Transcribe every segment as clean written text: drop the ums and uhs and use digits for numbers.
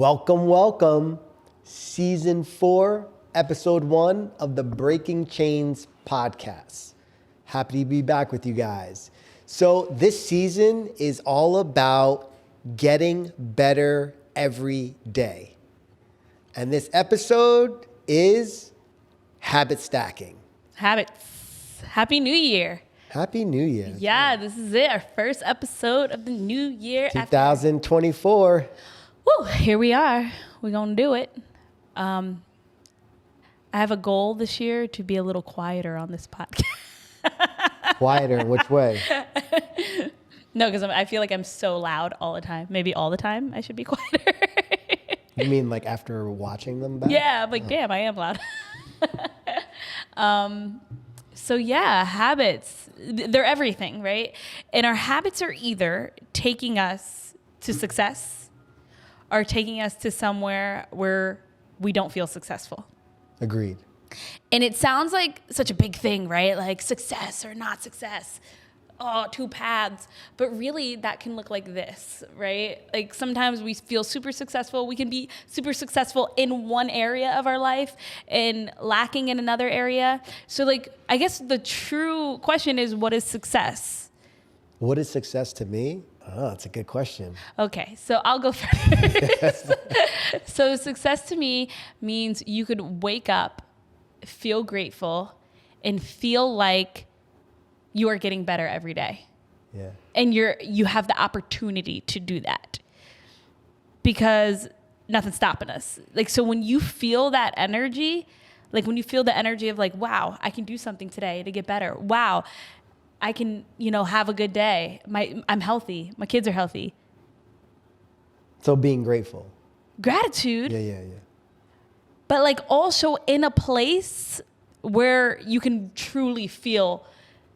Welcome, welcome. Season 4, Episode 1 of the Breaking Chains podcast. Happy to be back with you guys. So this season is all about getting better every day. And this episode is habit stacking. Habits. Happy New Year. Happy New Year. Yeah, this is it. Our first episode of the new year. 2024. Woo, here we are. We're going to do it. I have a goal this year to be a little quieter on this podcast. Quieter in which way? No, because I feel like I'm so loud all the time. Maybe all the time I should be quieter. You mean like after watching them back? Yeah, I'm like, damn, I am loud. So yeah, habits, they're everything, right? And our habits are either taking us to success or taking us to somewhere where we don't feel successful. Agreed. And it sounds like such a big thing, right? Like success or not success. Oh, two paths. But really that can look like this, right? Like sometimes we feel super successful. We can be super successful in one area of our life and lacking in another area. So like, I guess the true question is, what is success? What is success to me? Oh, that's a good question. Okay, so I'll go first. So success to me means you could wake up, feel grateful, and feel like you are getting better every day. Yeah. And you have the opportunity to do that because nothing's stopping us. Like, so when you feel that energy, like when you feel the energy of like, wow, I can do something today to get better. Wow, I can, have a good day. I'm healthy. My kids are healthy. So being grateful. Gratitude. Yeah. But like also in a place where you can truly feel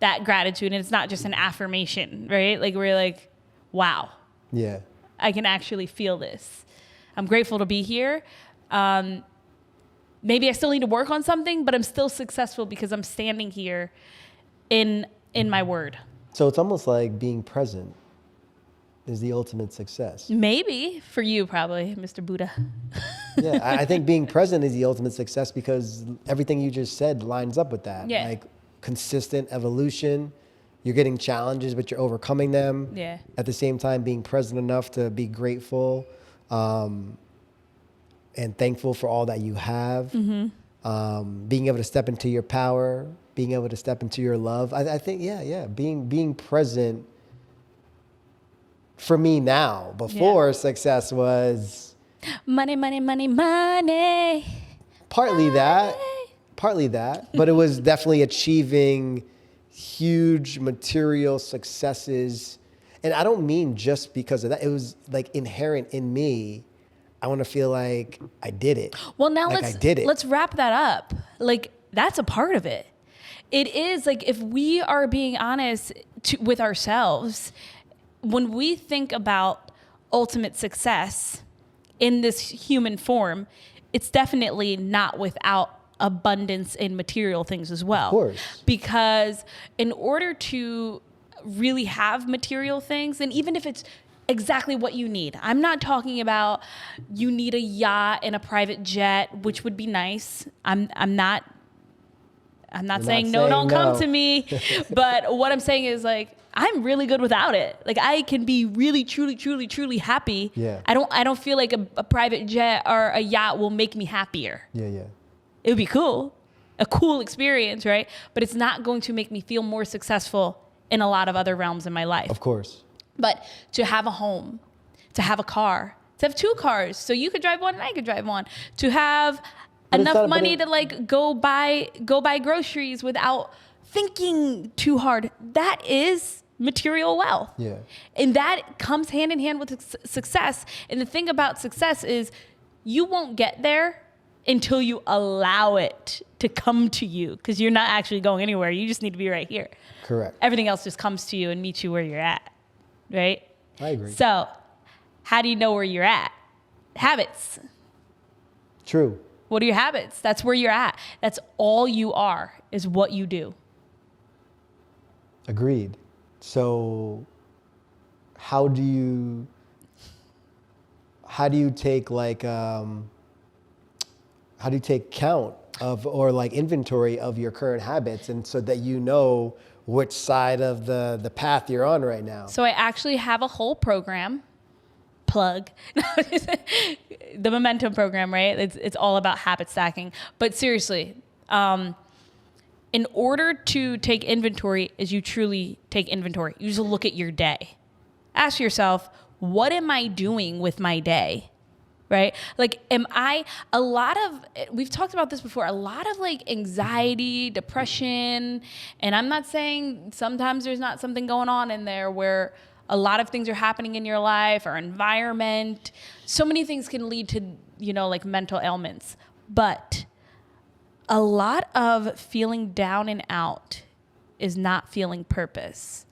that gratitude, and it's not just an affirmation, right? Like we're like, wow. Yeah. I can actually feel this. I'm grateful to be here. Maybe I still need to work on something, but I'm still successful because I'm standing here in my word. So it's almost like being present is the ultimate success. Maybe for you, probably, Mr. Buddha. Yeah, I think being present is the ultimate success because everything you just said lines up with that. Yeah. Like consistent evolution. You're getting challenges, but you're overcoming them. Yeah. At the same time, being present enough to be grateful and thankful for all that you have. Mm-hmm. Being able to step into your power, being able to step into your love. I think, being present for me now. Before Success was Money. partly that, but it was definitely achieving huge material successes. And I don't mean just because of that. It was like inherent in me. I want to feel like I did it. Well, now like let's wrap that up. Like that's a part of it. It is like if we are being honest with ourselves, when we think about ultimate success in this human form, it's definitely not without abundance in material things as well. Of course. Because in order to really have material things, and even if it's exactly what you need. I'm not talking about you need a yacht and a private jet, which would be nice. I'm not saying no, don't come to me. But what I'm saying is like, I'm really good without it. Like I can be really, truly happy. Yeah. I don't feel like a private jet or a yacht will make me happier. Yeah. It would be cool, a cool experience, right? But it's not going to make me feel more successful in a lot of other realms in my life. Of course. But to have a home, to have a car, to have two cars, so you could drive one and I could drive one, to have enough money to like go buy groceries without thinking too hard. That is material wealth. Yeah. And that comes hand in hand with success. And the thing about success is you won't get there until you allow it to come to you, because you're not actually going anywhere. You just need to be right here. Correct. Everything else just comes to you and meets you where you're at. Right? I agree. So how do you know where you're at? Habits. True. What are your habits? That's where you're at. That's all you are, is what you do. Agreed. So how do you how do you take count of, or like inventory of your current habits, and so that you know which side of the path you're on right now? So I actually have a whole program, plug, the Momentum program, right? It's all about habit stacking. But seriously, in order to take inventory, as you truly take inventory, you just look at your day. Ask yourself, what am I doing with my day? Right? Like, we've talked about this before, a lot of like anxiety, depression, and I'm not saying sometimes there's not something going on in there where a lot of things are happening in your life or environment. So many things can lead to, like mental ailments. But a lot of feeling down and out is not feeling purpose.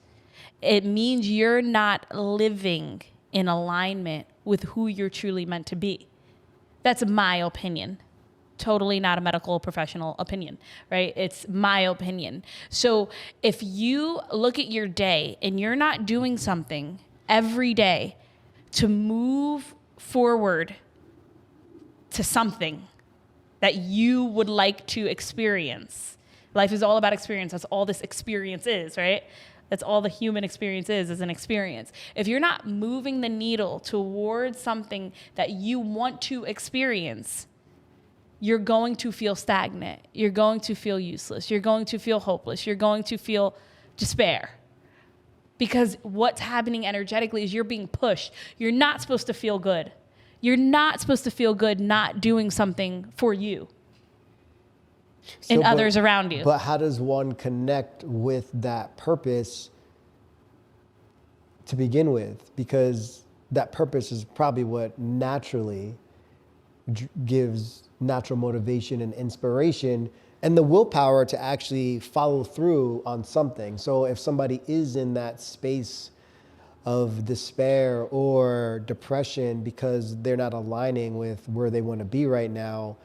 It means you're not living in alignment with who you're truly meant to be. That's my opinion. Totally not a medical professional opinion, right? It's my opinion. So if you look at your day and you're not doing something every day to move forward to something that you would like to experience. Life is all about experience. That's all this experience is, right? That's all the human experience is an experience. If you're not moving the needle towards something that you want to experience, you're going to feel stagnant. You're going to feel useless. You're going to feel hopeless. You're going to feel despair. Because what's happening energetically is you're being pushed. You're not supposed to feel good. You're not supposed to feel good not doing something for you and others around you. But how does one connect with that purpose to begin with? Because that purpose is probably what naturally gives natural motivation and inspiration and the willpower to actually follow through on something. So if somebody is in that space of despair or depression because they're not aligning with where they want to be right now,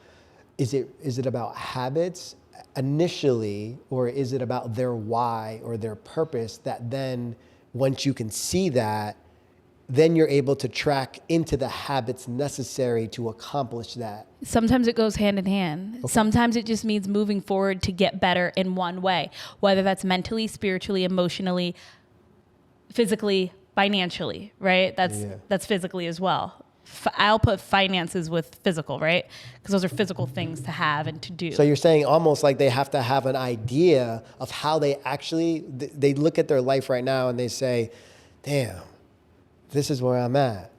is it about habits initially, or is it about their why or their purpose that then once you can see that, then you're able to track into the habits necessary to accomplish that? Sometimes it goes hand in hand. Okay. Sometimes it just means moving forward to get better in one way, whether that's mentally, spiritually, emotionally, physically, financially, right? That's physically as well. I'll put finances with physical, right? Because those are physical things to have and to do. So you're saying almost like they have to have an idea of how they look at their life right now and they say, damn, this is where I'm at.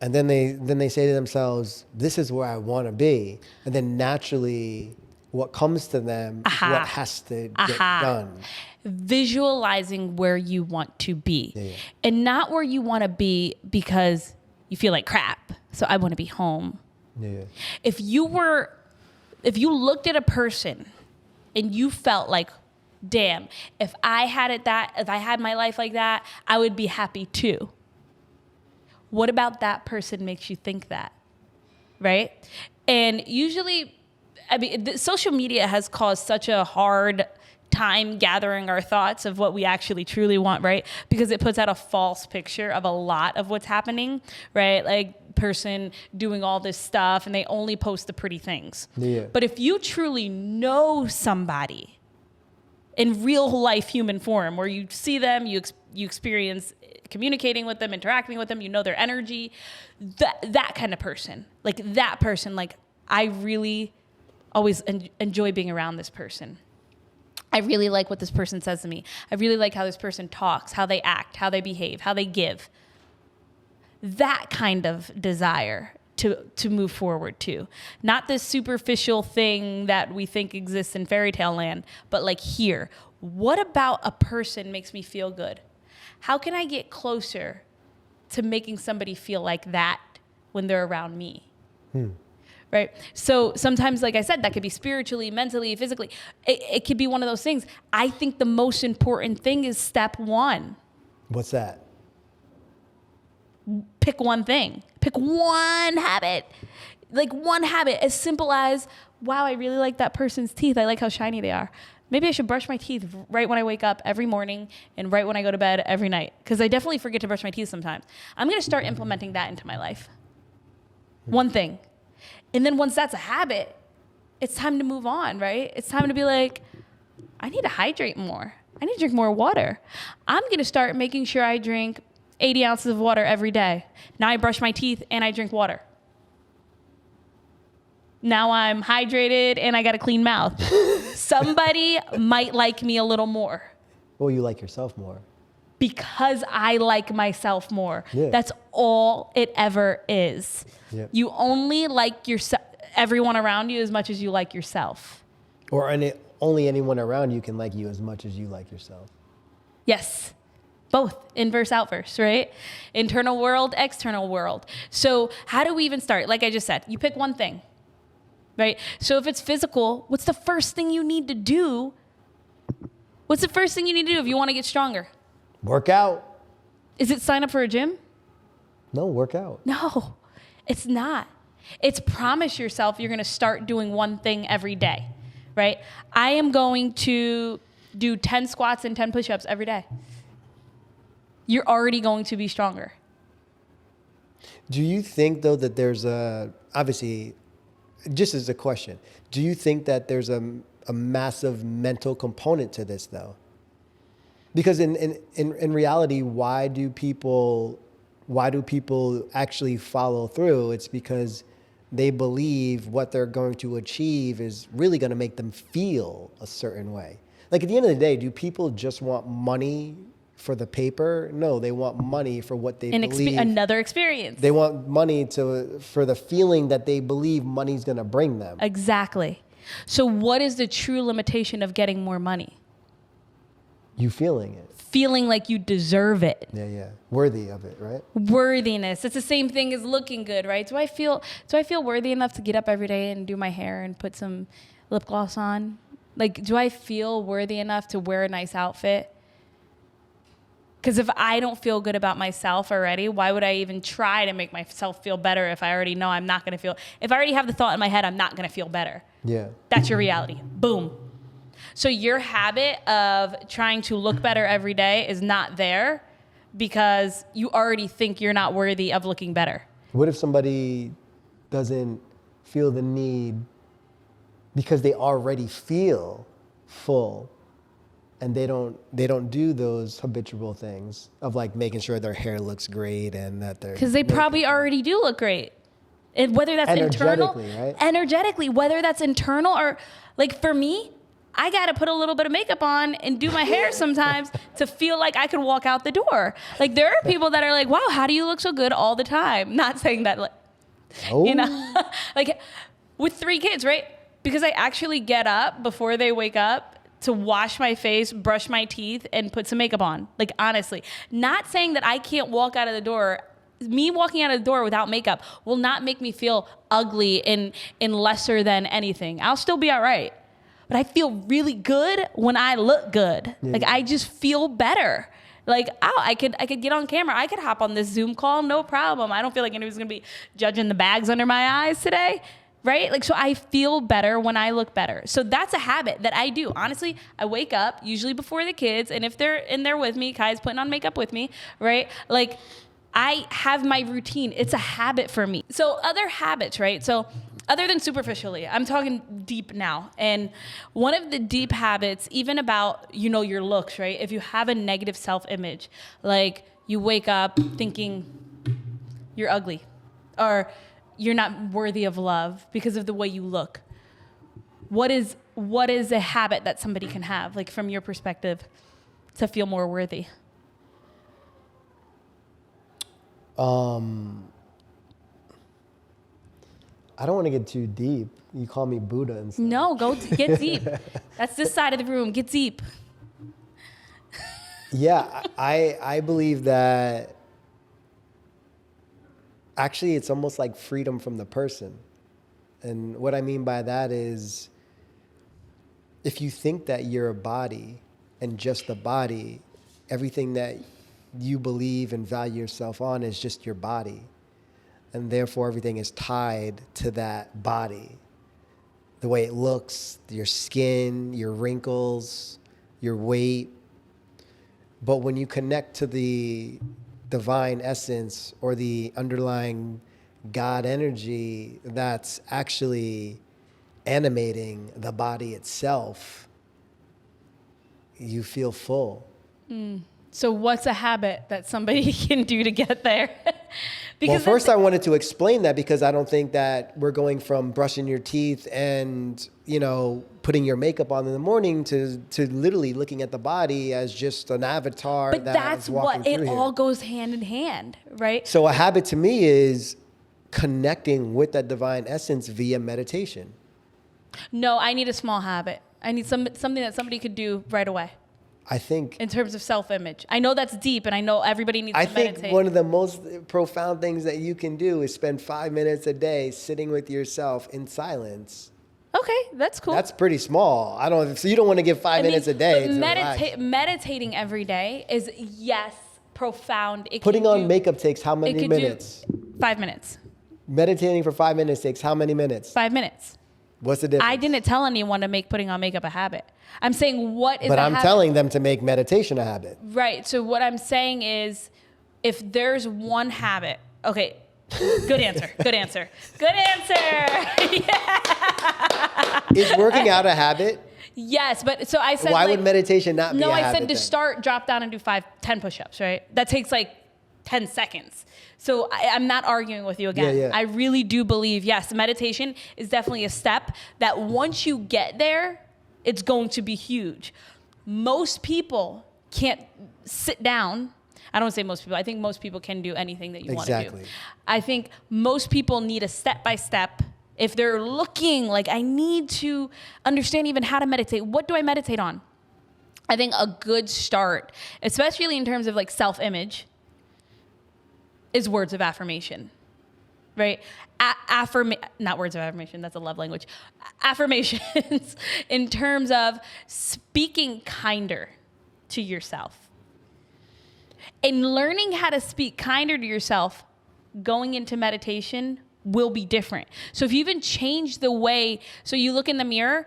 And then they say to themselves, this is where I want to be. And then naturally what comes to them is what has to get done. Visualizing where you want to be. And not where you want to be because you feel like crap, so I want to be home. Yeah. If you looked at a person and you felt like, damn, if I had my life like that, I would be happy too. What about that person makes you think that, right? And usually, social media has caused such a hard time gathering our thoughts of what we actually truly want, right? Because it puts out a false picture of a lot of what's happening, right? Like person doing all this stuff and they only post the pretty things. Yeah. But if you truly know somebody in real life human form, where you see them, you experience communicating with them, interacting with them, you know their energy, that kind of person, like I really always enjoy being around this person. I really like what this person says to me. I really like how this person talks, how they act, how they behave, how they give. That kind of desire to move forward to. Not this superficial thing that we think exists in fairy tale land, but like here. What about a person makes me feel good? How can I get closer to making somebody feel like that when they're around me? Right? So sometimes, like I said, that could be spiritually, mentally, physically. It could be one of those things. I think the most important thing is step one. What's that? Pick one thing. Pick one habit. Like one habit as simple as, wow, I really like that person's teeth. I like how shiny they are. Maybe I should brush my teeth right when I wake up every morning and right when I go to bed every night. Because I definitely forget to brush my teeth sometimes. I'm going to start implementing that into my life. One thing. And then once that's a habit, it's time to move on, right? It's time to be like, I need to hydrate more. I need to drink more water. I'm going to start making sure I drink 80 ounces of water every day. Now I brush my teeth and I drink water. Now I'm hydrated and I got a clean mouth. Somebody might like me a little more. Well, you like yourself more. Because I like myself more. Yeah. That's all it ever is. Yeah. You only like everyone around you as much as you like yourself. Or only anyone around you can like you as much as you like yourself. Yes. Both, inverse, outverse, right? Internal world, external world. So how do we even start? Like I just said, you pick one thing, right? So if it's physical, what's the first thing you need to do? What's the first thing you need to do if you want to get stronger? Work out. Is it sign up for a gym? No, work out. No, it's not. It's promise yourself you're going to start doing one thing every day, right? I am going to do 10 squats and 10 push-ups every day. You're already going to be stronger. Do you think, though, that there's obviously, just as a question, do you think that there's a massive mental component to this, though? Because in reality, why do people actually follow through? It's because they believe what they're going to achieve is really going to make them feel a certain way. Like at the end of the day, do people just want money for the paper? No, they want money for what they believe. Another experience. They want money for the feeling that they believe money's going to bring them. Exactly. So what is the true limitation of getting more money? You feeling it. Feeling like you deserve it. Yeah. Worthy of it, right? Worthiness. It's the same thing as looking good, right? Do I feel worthy enough to get up every day and do my hair and put some lip gloss on? Like, do I feel worthy enough to wear a nice outfit? Because if I don't feel good about myself already, why would I even try to make myself feel better if I already know I'm not going to feel... If I already have the thought in my head, I'm not going to feel better. Yeah. That's your reality. Boom. So your habit of trying to look better every day is not there because you already think you're not worthy of looking better. What if somebody doesn't feel the need because they already feel full and they don't do those habitual things of like making sure their hair looks great and that they're... Because they probably already do look great. And whether that's internal... Right? Energetically, whether that's internal or... Like for me... I got to put a little bit of makeup on and do my hair sometimes to feel like I could walk out the door. Like there are people that are like, wow, how do you look so good all the time? Not saying that, like, you know, like with 3 kids, right? Because I actually get up before they wake up to wash my face, brush my teeth, and put some makeup on. Like, honestly, not saying that I can't walk out of the door. Me walking out of the door without makeup will not make me feel ugly in lesser than anything. I'll still be all right. But I feel really good when I look good. Yeah. Like I just feel better. Like, I could get on camera. I could hop on this Zoom call, no problem. I don't feel like anybody's gonna be judging the bags under my eyes today, right? Like, so I feel better when I look better. So that's a habit that I do. Honestly, I wake up usually before the kids, and if they're in there with me, Kai's putting on makeup with me, right? Like, I have my routine. It's a habit for me. So other habits, right? So other than superficially, I'm talking deep now. And one of the deep habits, even about, you know, your looks, right? If you have a negative self-image, like you wake up thinking you're ugly or you're not worthy of love because of the way you look. What is a habit that somebody can have, like from your perspective, to feel more worthy? I don't want to get too deep. You call me Buddha and stuff. No, get deep. That's this side of the room. Get deep. Yeah, I believe that actually it's almost like freedom from the person. And what I mean by that is if you think that you're a body and just a body, everything that you believe and value yourself on is just your body. And therefore, everything is tied to that body. The way it looks, your skin, your wrinkles, your weight. But when you connect to the divine essence or the underlying God energy that's actually animating the body itself, you feel full. So what's a habit that somebody can do to get there? Well, first I wanted to explain that because I don't think that we're going from brushing your teeth and, putting your makeup on in the morning to literally looking at the body as just an avatar. But that's what it all goes hand in hand, right? So a habit to me is connecting with that divine essence via meditation. No, I need a small habit. I need something that somebody could do right away. I think in terms of self-image. I know that's deep, and I know everybody needs to meditate. I think one of the most profound things that you can do is spend 5 minutes a day sitting with yourself in silence. Okay, that's cool. That's pretty small. So you don't want to give 5 minutes a day. Meditating every day is, yes, profound. Putting on makeup takes how many minutes? 5 minutes. Meditating for 5 minutes takes how many minutes? 5 minutes. What's the difference? I didn't tell anyone to make putting on makeup a habit. I'm saying what is But I'm habit? telling them to make meditation a habit. Right. So what I'm saying is if there's one habit, okay, good answer. Good answer. Good answer. Yeah. Is working out a habit? Yes, but so I said why would meditation not be a habit? No, I said to then? start, drop down and do 10 push-ups, right? That takes like 10 seconds. So I'm not arguing with you again. Yeah. I really do believe, yes, meditation is definitely a step that once you get there, it's going to be huge. Most people can't sit down. I don't want to say most people. I think most people can do anything that you want to do. I think most people need a step-by-step. If they're looking like, I need to understand even how to meditate, what do I meditate on? I think a good start, especially in terms of like self-image, is words of affirmation, right? Not words of affirmation, that's a love language. Affirmations in terms of speaking kinder to yourself. And learning how to speak kinder to yourself going into meditation will be different. So if you even change the way, so you look in the mirror,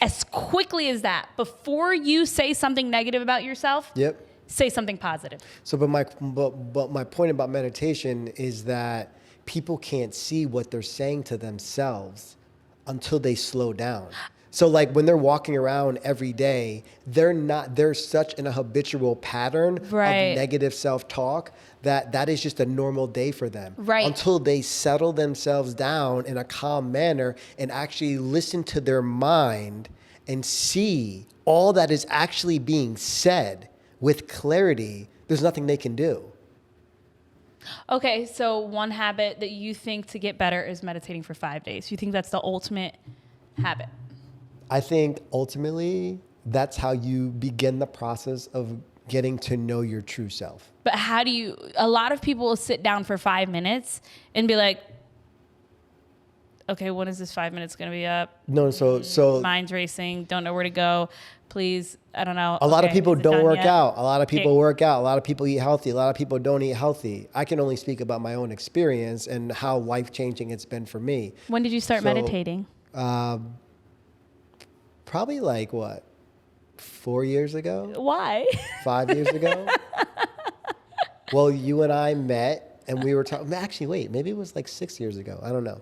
as quickly as that, before you say something negative about yourself, say something positive. So, but my point about meditation is that people can't see what they're saying to themselves until they slow down. So like when they're walking around every day, they're such in a habitual pattern of negative self-talk that is just a normal day for them. Right. Until they settle themselves down in a calm manner and actually listen to their mind and see all that is actually being said with clarity, there's nothing they can do. Okay, so one habit that you think to get better is meditating for 5 days. You think that's the ultimate habit? I think ultimately that's how you begin the process of getting to know your true self. But a lot of people will sit down for 5 minutes and be like, okay, when is this 5 minutes going to be up? No, so mind's racing, don't know where to go. Please, I don't know. A lot of people don't work out. A lot of people work out. A lot of people eat healthy. A lot of people don't eat healthy. I can only speak about my own experience and how life-changing it's been for me. When did you start meditating? Probably 4 years ago. Why? 5 years ago. Well, you and I met and we were talking, actually, wait, maybe it was 6 years ago. I don't know.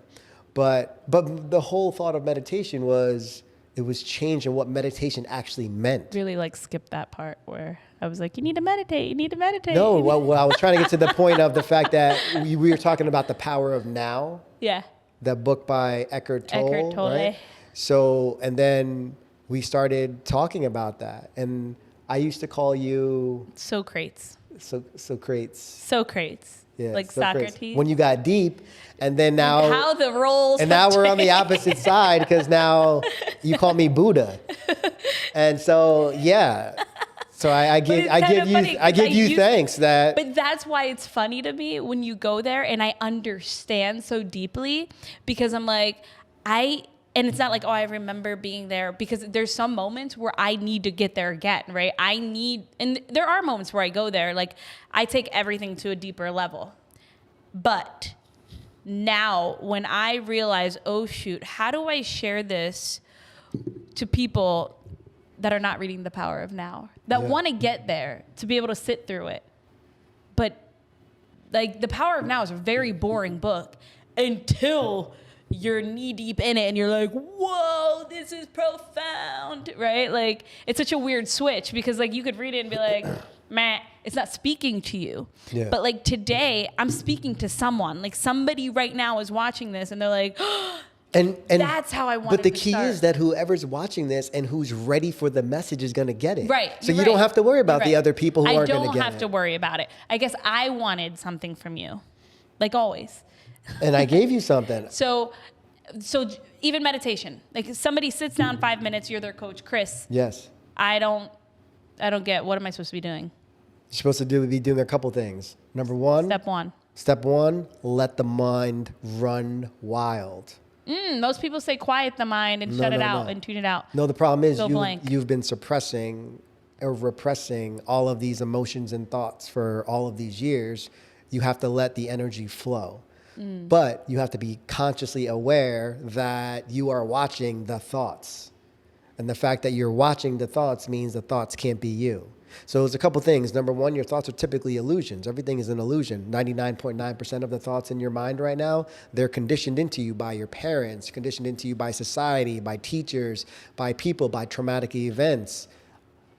But the whole thought of meditation was, it was changing what meditation actually meant. Really skip that part where I was like, you need to meditate. No, well, I was trying to get to the point of the fact that we were talking about the power of now. Yeah. That book by Eckhart Tolle. Right? So, and then we started talking about that. And I used to call you... Socrates. Socrates. Yeah, like Socrates. When you got deep, and then now... How the roles And now we're on the opposite side, because now you call me Buddha. And so, yeah. So I give you thanks that... But that's why it's funny to me when you go there and I understand so deeply, because I'm like, and it's not like, oh, I remember being there, because there's some moments where I need to get there again, right? And there are moments where I go there, I take everything to a deeper level. But now when I realize, oh shoot, how do I share this to people that are not reading The Power of Now, that want to get there, to be able to sit through it, but Like The Power of Now is a very boring book until you're knee deep in it and you're like, whoa, this is profound, right? Like, it's such a weird switch because like you could read it and be like, meh, it's not speaking to you. Yeah. But like today, I'm speaking to someone. Like somebody right now is watching this and they're like, and that's how I want But the to key start. is that whoever's watching this and who's ready for the message is going to get it. Right. So you're you don't right. have to worry about You're the right. other people who aren't going to get it. I don't have to worry about it. I guess I wanted something from you, like always. And I gave you something. So even meditation, like if somebody sits down 5 minutes, you're their coach, Chris. Yes. I don't get, what am I supposed to be doing? You're supposed to be doing a couple things. Number one. Step one, let the mind run wild. most people say quiet the mind and shut it out and tune it out. No, the problem is Go blank. you've been suppressing or repressing all of these emotions and thoughts for all of these years. You have to let the energy flow. But you have to be consciously aware that you are watching the thoughts. And the fact that you're watching the thoughts means the thoughts can't be you. So there's a couple things. Number one, your thoughts are typically illusions. Everything is an illusion. 99.9% of the thoughts in your mind right now, they're conditioned into you by your parents, conditioned into you by society, by teachers, by people, by traumatic events.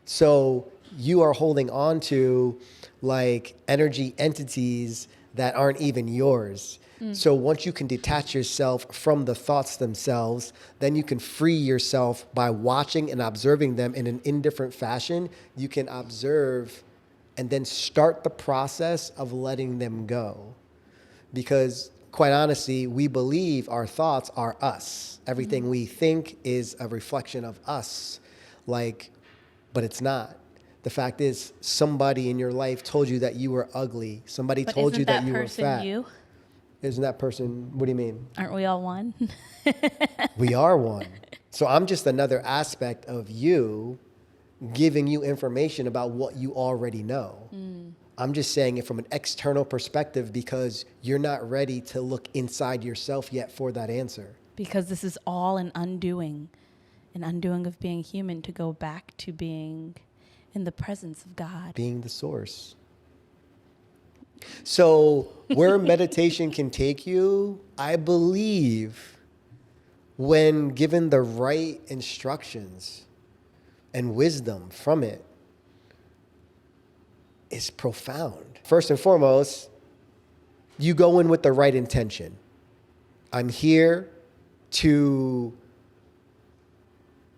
So you are holding on to like energy entities that aren't even yours. So once you can detach yourself from the thoughts themselves, then you can free yourself by watching and observing them in an indifferent fashion. You can observe and then start the process of letting them go. Because quite honestly, we believe our thoughts are us. Everything we think is a reflection of us. But it's not. The fact is, somebody in your life told you that you were ugly. Somebody told you that you were fat. You? Isn't that person, what do you mean? Aren't we all one? We are one. So I'm just another aspect of you giving you information about what you already know. I'm just saying it from an external perspective because you're not ready to look inside yourself yet for that answer. Because this is all an undoing of being human to go back to being in the presence of God. Being the source. So where meditation can take you, I believe when given the right instructions and wisdom from it, is profound. First and foremost, you go in with the right intention. I'm here to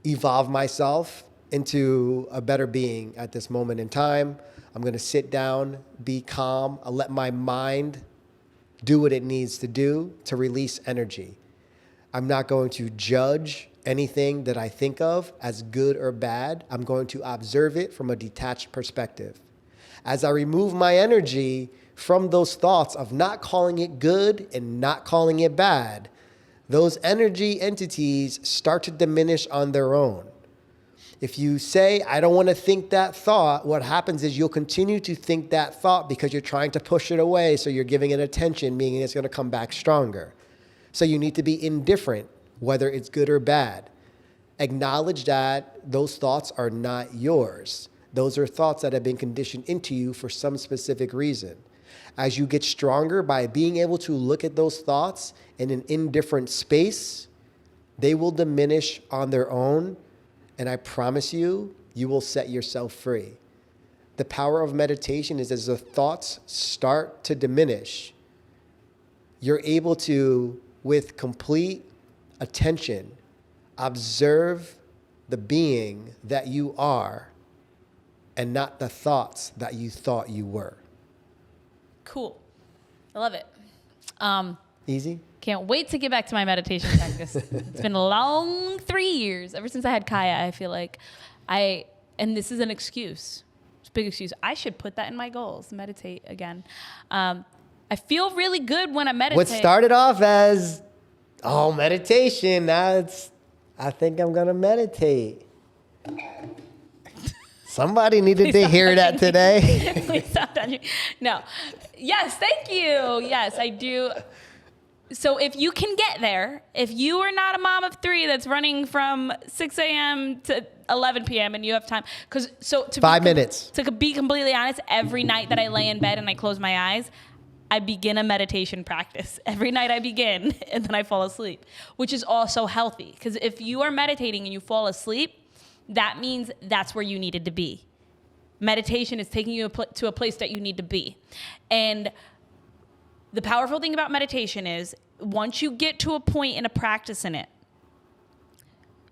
evolve myself into a better being at this moment in time. I'm going to sit down, be calm. I'll let my mind do what it needs to do to release energy. I'm not going to judge anything that I think of as good or bad. I'm going to observe it from a detached perspective. As I remove my energy from those thoughts of not calling it good and not calling it bad, those energy entities start to diminish on their own. If you say, I don't want to think that thought, what happens is you'll continue to think that thought because you're trying to push it away. So you're giving it attention, meaning it's going to come back stronger. So you need to be indifferent, whether it's good or bad. Acknowledge that those thoughts are not yours. Those are thoughts that have been conditioned into you for some specific reason. As you get stronger by being able to look at those thoughts in an indifferent space, they will diminish on their own. And I promise you, you will set yourself free. The power of meditation is as the thoughts start to diminish, you're able to, with complete attention, observe the being that you are and not the thoughts that you thought you were. Cool. I love it. Easy? Can't wait to get back to my meditation practice. It's been a long 3 years. Ever since I had Kaya, I feel like and this is an excuse. It's a big excuse. I should put that in my goals, meditate again. I feel really good when I meditate. What started off as, meditation, now I think I'm going to meditate. Somebody needed to hear that today. Please stop touching. No. Yes, thank you. Yes, I do. So if you can get there, if you are not a mom of 3 that's running from 6 a.m. to 11 p.m. and you have time, 5 minutes. To be completely honest, every night that I lay in bed and I close my eyes, I begin a meditation practice. Every night I begin and then I fall asleep, which is also healthy. Because if you are meditating and you fall asleep, that means that's where you needed to be. Meditation is taking you to a place that you need to be. And the powerful thing about meditation is once you get to a point in a practice in it,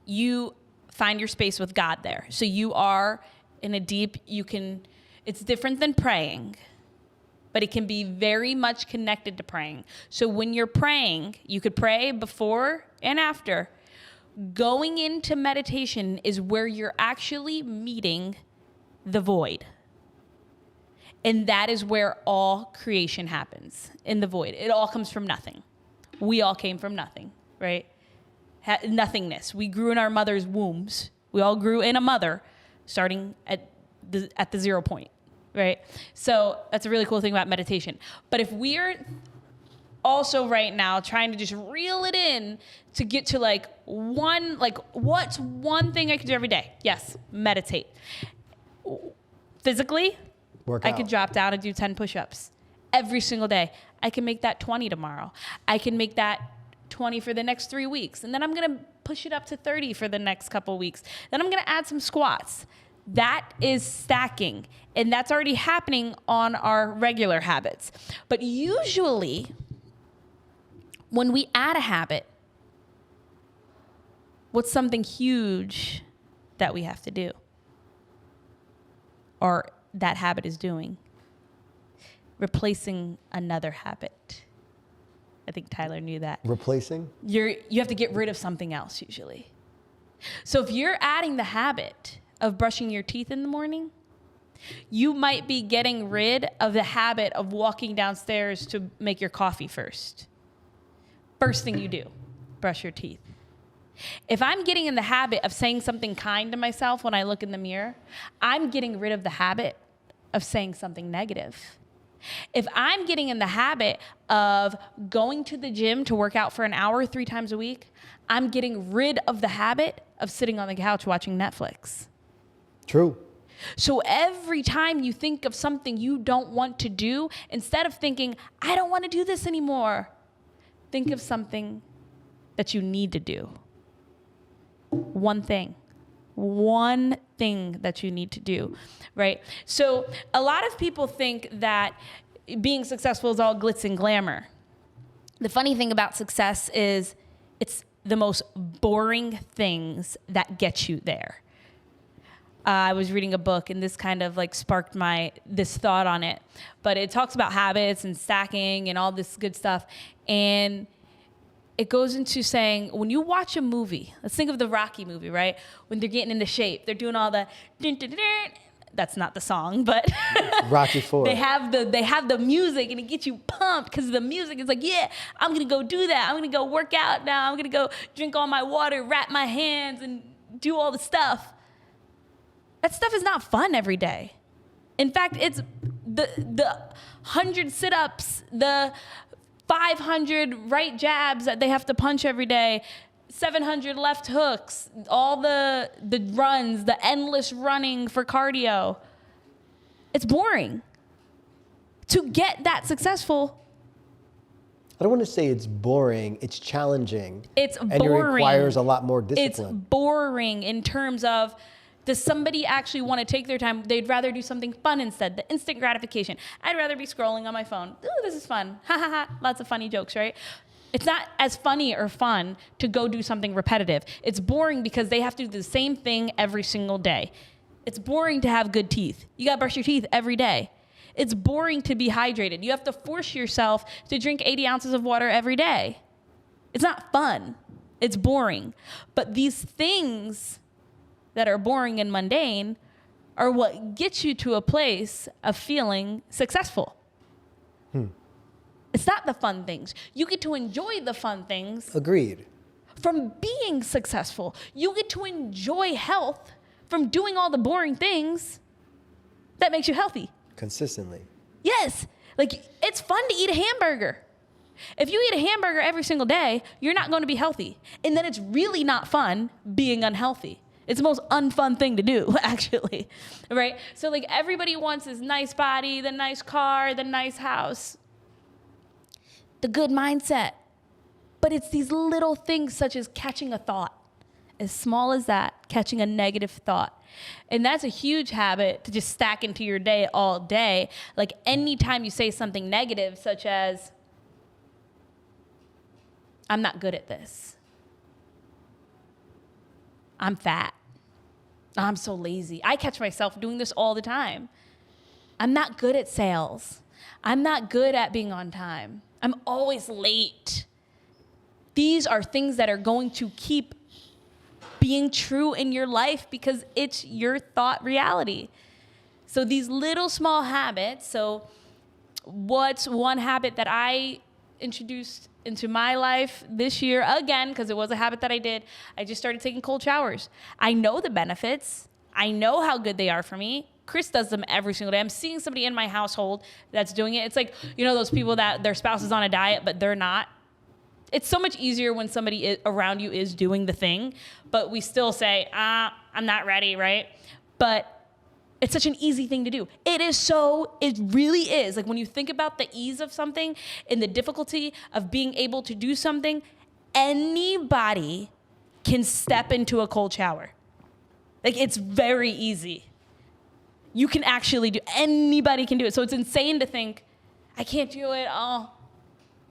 you find your space with God there. So you are in a deep, it's different than praying, but it can be very much connected to praying. So when you're praying, you could pray before and after. Going into meditation is where you're actually meeting the void. And that is where all creation happens, in the void. It all comes from nothing. We all came from nothing, right? Nothingness. We grew in our mother's wombs. We all grew in a mother, starting at the 0 point, right? So that's a really cool thing about meditation. But if we're also right now trying to just reel it in to get to what's one thing I can do every day? Yes, meditate. Physically, I could drop down and do 10 push-ups every single day. I can make that 20 tomorrow. I can make that 20 for the next 3 weeks. And then I'm going to push it up to 30 for the next couple weeks. Then I'm going to add some squats. That is stacking. And that's already happening on our regular habits. But usually, when we add a habit, what's something huge that we have to do? Or that habit is doing? Replacing another habit. I think Tyler knew that. Replacing? You have to get rid of something else usually. So if you're adding the habit of brushing your teeth in the morning, you might be getting rid of the habit of walking downstairs to make your coffee first. First thing you do, brush your teeth. If I'm getting in the habit of saying something kind to myself when I look in the mirror, I'm getting rid of the habit of saying something negative. If I'm getting in the habit of going to the gym to work out for an hour 3 times a week, I'm getting rid of the habit of sitting on the couch watching Netflix. True. So every time you think of something you don't want to do, instead of thinking, I don't want to do this anymore, think of something that you need to do. One thing that you need to do, right? So a lot of people think that being successful is all glitz and glamour. The funny thing about success is it's the most boring things that get you there. I was reading a book and this kind of sparked this thought on it, but it talks about habits and stacking and all this good stuff. And it goes into saying, when you watch a movie, let's think of the Rocky movie, right? When they're getting into shape, they're doing all the, that's not the song, but Rocky IV. They have the music and it gets you pumped because the music is yeah, I'm going to go do that. I'm going to go work out now. I'm going to go drink all my water, wrap my hands and do all the stuff. That stuff is not fun every day. In fact, it's the 100 sit-ups, the 500 right jabs that they have to punch every day, 700 left hooks, all the runs, the endless running for cardio. It's boring. To get that successful, I don't want to say it's boring, it's challenging. It's boring. And it requires a lot more discipline. It's boring in terms of, does somebody actually want to take their time? They'd rather do something fun instead, the instant gratification. I'd rather be scrolling on my phone. Ooh, this is fun. Ha ha ha. Lots of funny jokes, right? It's not as funny or fun to go do something repetitive. It's boring because they have to do the same thing every single day. It's boring to have good teeth. You got to brush your teeth every day. It's boring to be hydrated. You have to force yourself to drink 80 ounces of water every day. It's not fun. It's boring. But these things that are boring and mundane are what gets you to a place of feeling successful. It's not the fun things. You get to enjoy the fun things. Agreed. From being successful. You get to enjoy health from doing all the boring things that makes you healthy. Consistently. Yes. It's fun to eat a hamburger. If you eat a hamburger every single day, you're not going to be healthy. And then it's really not fun being unhealthy. It's the most unfun thing to do, actually, right? So everybody wants this nice body, the nice car, the nice house. the good mindset. But it's these little things such as catching a thought, as small as that, catching a negative thought. And that's a huge habit to just stack into your day all day. Like anytime you say something negative, such as, I'm not good at this. I'm fat. I'm so lazy. I catch myself doing this all the time. I'm not good at sales. I'm not good at being on time. I'm always late. These are things that are going to keep being true in your life because it's your thought reality. So these little small habits. So what's one habit that I introduced into my life this year, again, because it was a habit that I did, I just started taking cold showers. I know the benefits. I know how good they are for me. Chris does them every single day. I'm seeing somebody in my household that's doing it. It's like, you know, those people that their spouse is on a diet, but they're not. It's so much easier when somebody around you is doing the thing, but we still say, I'm not ready, right? But it's such an easy thing to do. It really is. Like when you think about the ease of something and the difficulty of being able to do something, anybody can step into a cold shower. Like it's very easy. You can actually anybody can do it. So it's insane to think, I can't do it. Oh,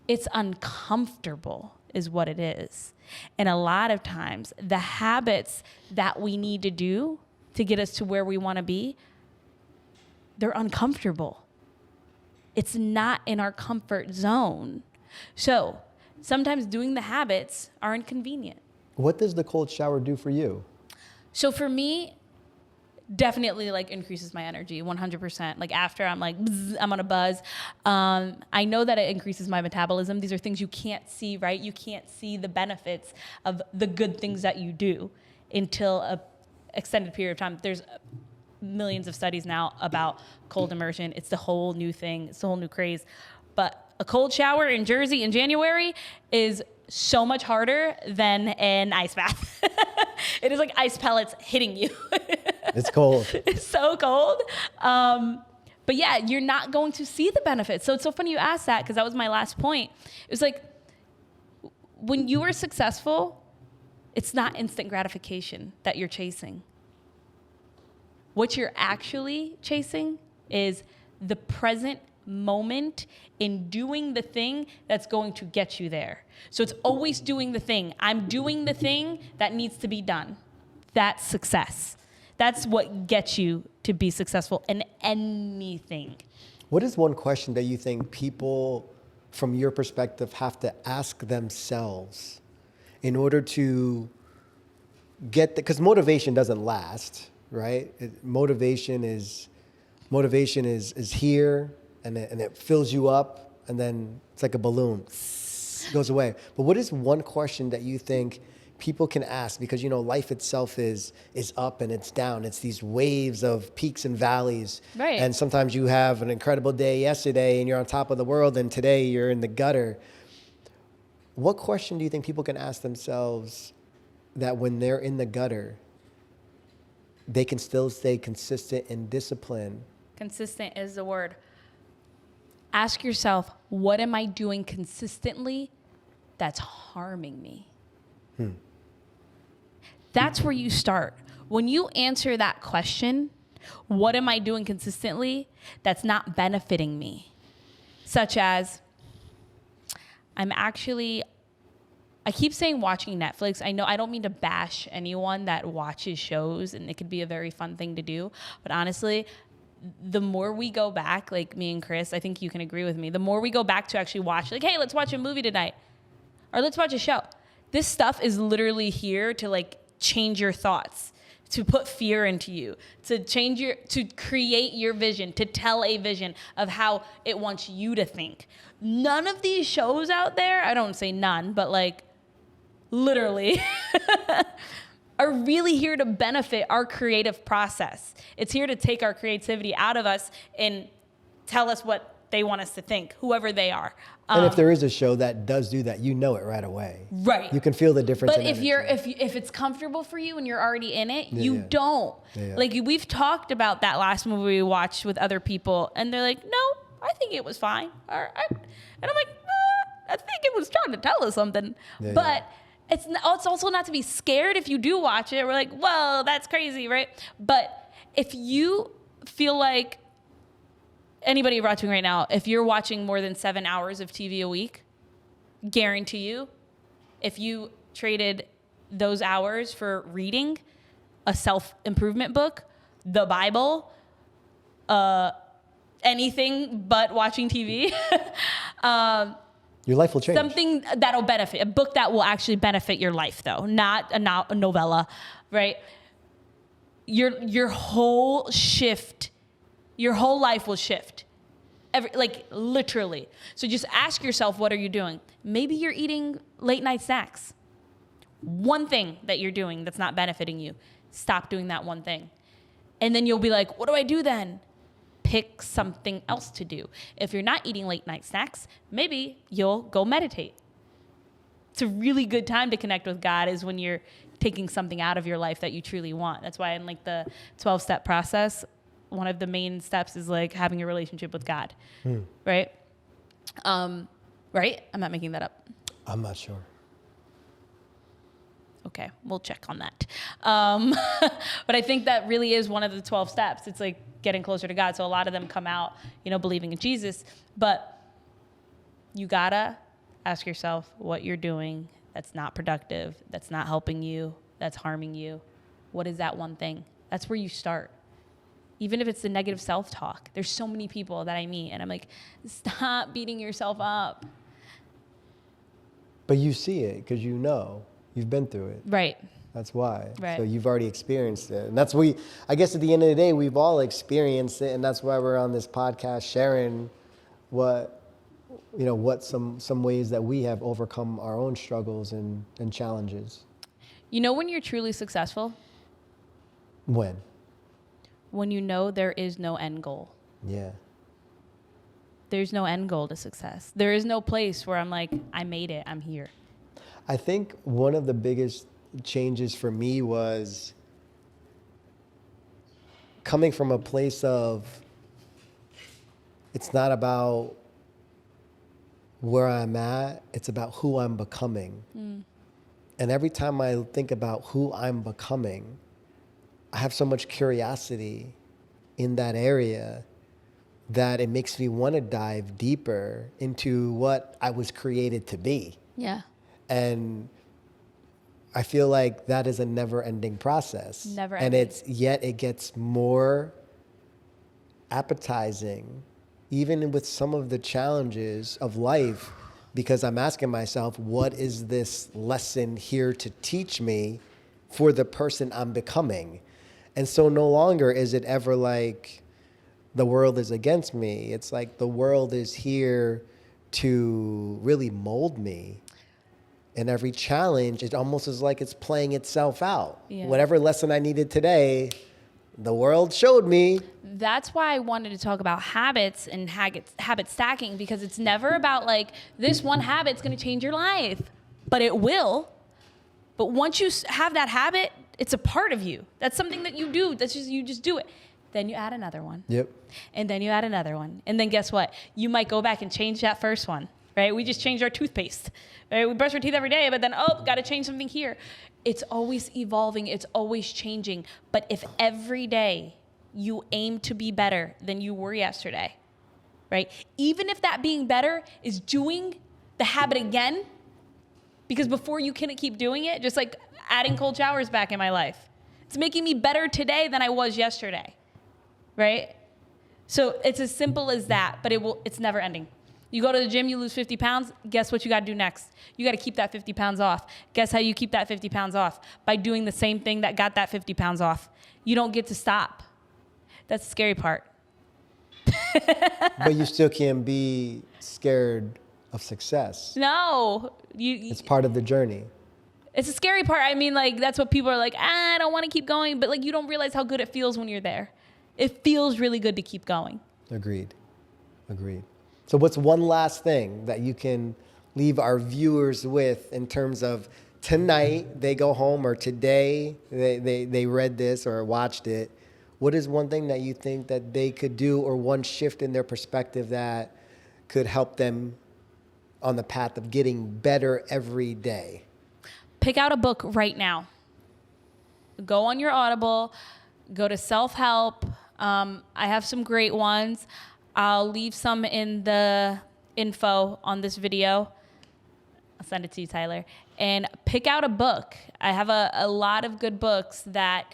it's uncomfortable is what it is. And a lot of times the habits that we need to do to get us to where we want to be, they're uncomfortable. It's not in our comfort zone. So sometimes doing the habits are inconvenient. What does the cold shower do for you? So for me, definitely like increases my energy 100%. Like after I'm like, bzz, I'm on a buzz. I know that it increases my metabolism. These are things you can't see, right? You can't see the benefits of the good things that you do until a extended period of time. There's millions of studies now about cold immersion. It's the whole new thing. It's the whole new craze. But a cold shower in Jersey in January is so much harder than an ice bath. It is like ice pellets hitting you. It's cold. It's so cold. But yeah, you're not going to see the benefits. So it's so funny you asked that because that was my last point. It was like, when you are successful, it's not instant gratification that you're chasing. What you're actually chasing is the present moment in doing the thing that's going to get you there. So it's always doing the thing. I'm doing the thing that needs to be done. That's success. That's what gets you to be successful in anything. What is one question that you think people, from your perspective, have to ask themselves in order to get because motivation doesn't last, right? Motivation is here and it fills you up and then it's like a balloon, it goes away. But what is one question that you think people can ask? Because you know life itself is up and it's down. It's these waves of peaks and valleys. Right. And sometimes you have an incredible day yesterday and you're on top of the world and today you're in the gutter. What question do you think people can ask themselves that when they're in the gutter, they can still stay consistent and disciplined? Consistent is the word. Ask yourself, what am I doing consistently that's harming me? That's where you start. When you answer that question, what am I doing consistently that's not benefiting me? Such as, I keep saying watching Netflix. I know I don't mean to bash anyone that watches shows, and it could be a very fun thing to do. But honestly, the more we go back, like me and Chris, I think you can agree with me, the more we go back to actually watch, like, hey, let's watch a movie tonight. Or let's watch a show. This stuff is literally here to like change your thoughts, to put fear into you, to create your vision, to tell a vision of how it wants you to think. None of these shows out there, I don't say none, but like literally are really here to benefit our creative process. It's here to take our creativity out of us and tell us what they want us to think, whoever they are. And if there is a show that does do that, you know it right away. Right. You can feel the difference. But if it's comfortable for you and you're already in it, you don't. Yeah. Like we've talked about that last movie we watched with other people, and they're like, "No, I think it was fine." And I'm like, I think it was trying to tell us something. Yeah, but it's also not to be scared if you do watch it. We're like, whoa, that's crazy, right? But if you feel like anybody watching right now, if you're watching more than 7 hours of TV a week, guarantee you, if you traded those hours for reading a self-improvement book, the Bible, anything but watching TV, your life will change. something that'll benefit, a book that will actually benefit your life, though, not a novella, right? Your whole life will shift. Literally. So just ask yourself, what are you doing? Maybe you're eating late night snacks. One thing that you're doing that's not benefiting you, stop doing that one thing. And then you'll be like, what do I do then? Pick something else to do. If you're not eating late night snacks, maybe you'll go meditate. It's a really good time to connect with God is when you're taking something out of your life that you truly want. That's why in like the 12-step process, one of the main steps is like having a relationship with God, right? Right? I'm not making that up. I'm not sure. Okay, we'll check on that. But I think that really is one of the 12 steps. It's like getting closer to God. So a lot of them come out, believing in Jesus. But you gotta ask yourself what you're doing that's not productive, that's not helping you, that's harming you. What is that one thing? That's where you start. Even if it's the negative self-talk. There's so many people that I meet, and I'm like, stop beating yourself up. But you see it because you've been through it. Right. That's why. Right. So you've already experienced it. And I guess at the end of the day, we've all experienced it. And that's why we're on this podcast sharing what some ways that we have overcome our own struggles and challenges. When you're truly successful? When you know there is no end goal. Yeah. There's no end goal to success. There is no place where I'm like, I made it, I'm here. I think one of the biggest changes for me was coming from a place of, it's not about where I'm at, it's about who I'm becoming. And every time I think about who I'm becoming, I have so much curiosity in that area that it makes me want to dive deeper into what I was created to be. Yeah. And I feel like that is a never-ending process. Never And ending. it gets more appetizing, even with some of the challenges of life, because I'm asking myself, what is this lesson here to teach me for the person I'm becoming? And so no longer is it ever like the world is against me. It's like the world is here to really mold me. And every challenge, it almost is like it's playing itself out. Yeah. Whatever lesson I needed today, the world showed me. That's why I wanted to talk about habits and habit stacking, because it's never about like this one habit's going to change your life, but it will. But once you have that habit, it's a part of you. That's something that you do. You just do it. Then you add another one. Yep. And then you add another one. And then guess what? You might go back and change that first one, right? We just changed our toothpaste. Right? We brush our teeth every day, but then, got to change something here. It's always evolving. It's always changing. But if every day you aim to be better than you were yesterday, right? Even if that being better is doing the habit again, because before you couldn't keep doing it, just like adding cold showers back in my life. It's making me better today than I was yesterday, right? So it's as simple as that, but it's never ending. You go to the gym, you lose 50 pounds, guess what you got to do next? You got to keep that 50 pounds off. Guess how you keep that 50 pounds off? By doing the same thing that got that 50 pounds off. You don't get to stop. That's the scary part. But you still can't be scared of success. No. It's part of the journey. It's a scary part. I mean, like, that's what people are like, I don't want to keep going. But, like, you don't realize how good it feels when you're there. It feels really good to keep going. Agreed. So what's one last thing that you can leave our viewers with in terms of tonight they go home, or today they read this or watched it? What is one thing that you think that they could do, or one shift in their perspective that could help them on the path of getting better every day? Pick out a book right now. Go on your Audible, go to self-help. I have some great ones. I'll leave some in the info on this video. I'll send it to you, Tyler. And pick out a book. I have a lot of good books that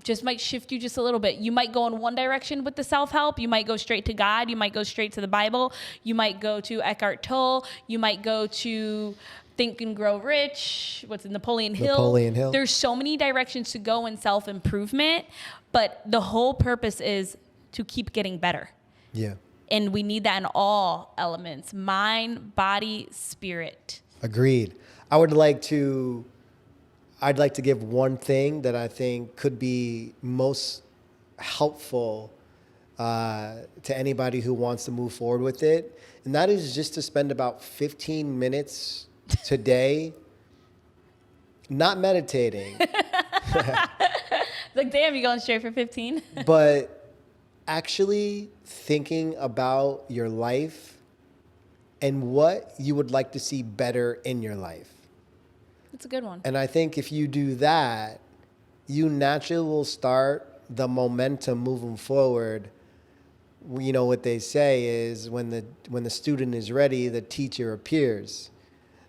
just might shift you just a little bit. You might go in one direction with the self-help. You might go straight to God. You might go straight to the Bible. You might go to Eckhart Tolle. You might go to Think and Grow Rich. What's it, Napoleon Hill? Napoleon Hill. There's so many directions to go in self-improvement, but the whole purpose is to keep getting better. Yeah. And we need that in all elements: mind, body, spirit. Agreed. I'd like to give one thing that I think could be most helpful to anybody who wants to move forward with it. And that is just to spend about 15 minutes today not meditating, Like, damn, you going straight for 15? but actually thinking about your life and what you would like to see better in your life. That's a good one. And I think if you do that, you naturally will start the momentum moving forward. You know what they say is when the student is ready, the teacher appears.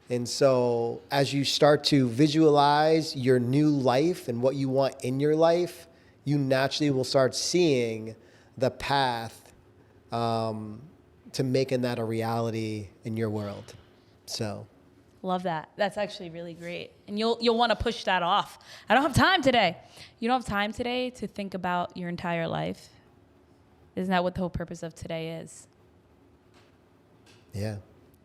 And so as you start to visualize your new life and what you want in your life, you naturally will start seeing the path to making that a reality in your world. So Love that. That's actually really great. And you'll want to push that off. I don't have time today. You don't have time today to think about your entire life. Isn't that what the whole purpose of today is? yeah.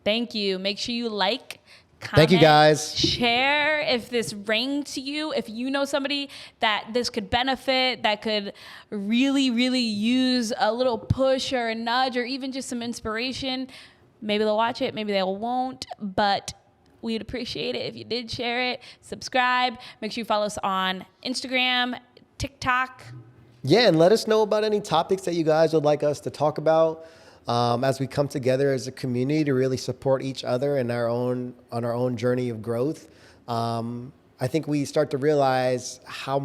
Thank you. Make sure you like, comment, Thank you, guys. share if this rang to you. If you know somebody that this could benefit, that could really, really use a little push or a nudge or even just some inspiration, maybe they'll watch it, maybe they won't, but we'd appreciate it if you did share it. Subscribe. Make sure you follow us on Instagram, TikTok. Yeah, and let us know about any topics that you guys would like us to talk about as we come together as a community to really support each other in on our own journey of growth. I think we start to realize how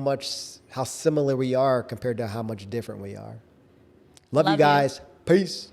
similar we are compared to how much different we are. Love you guys. Peace.